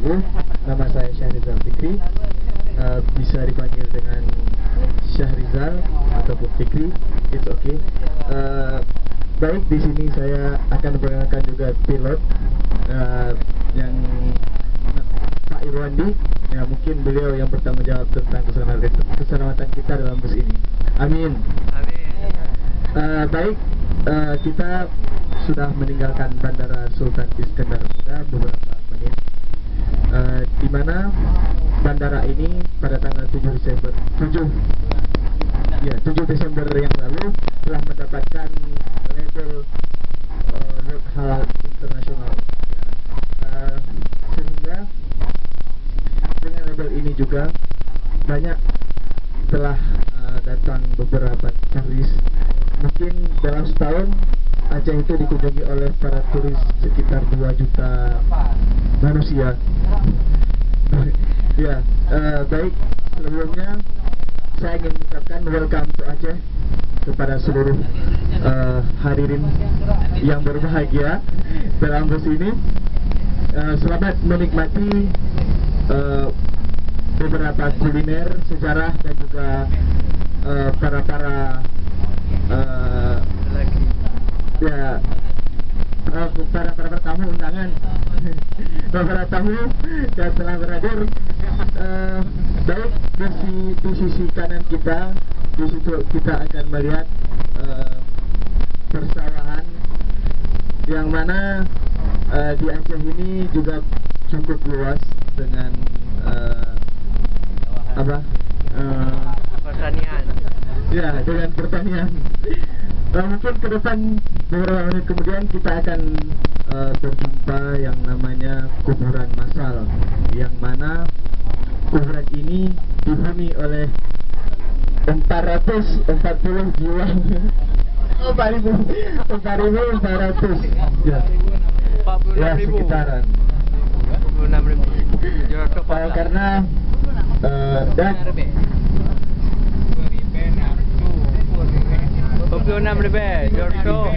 wabarakatuh. Nama saya Syahrizal Fikri, bisa dipanggil dengan Syahrizal ataupun Fikri, it's okay. Baik, di sini saya akan memperkenalkan juga pilot yang Pak Irwandi. Ya, mungkin beliau yang bertanggung jawab tentang keselamatan kita dalam bus ini. Amin. Baik, kita sudah meninggalkan Bandara Sultan Iskandar Muda beberapa menit, di mana bandara ini pada tanggal 7 Desember yang lalu telah mendapatkan label World Halal International. Sehingga dengan label ini juga banyak telah datang beberapa turis. Mungkin dalam setahun Aceh itu dikunjungi oleh para turis sekitar 2 juta manusia. Ya, baik, sebelumnya saya ingin mengucapkan welcome to Aceh kepada seluruh hadirin yang berbahagia dalam bus ini. Selamat menikmati beberapa kuliner, sejarah, dan juga para tamu undangan, para tamu yang telah berhadir. Baik, di sisi kanan kita, di situ kita akan melihat persawahan yang mana di Aceh ini juga cukup luas dengan pertanian. Ya, dengan pertanian. Mungkin ke depan beberapa menit kemudian kita akan berjumpa yang namanya kuburan massal, yang mana kuburan ini dihuni oleh 440 jiwa. 4.400. Ya. 46.000. Ya, sekitaran. 46.000. Karena dan 26 lebih, Jorto.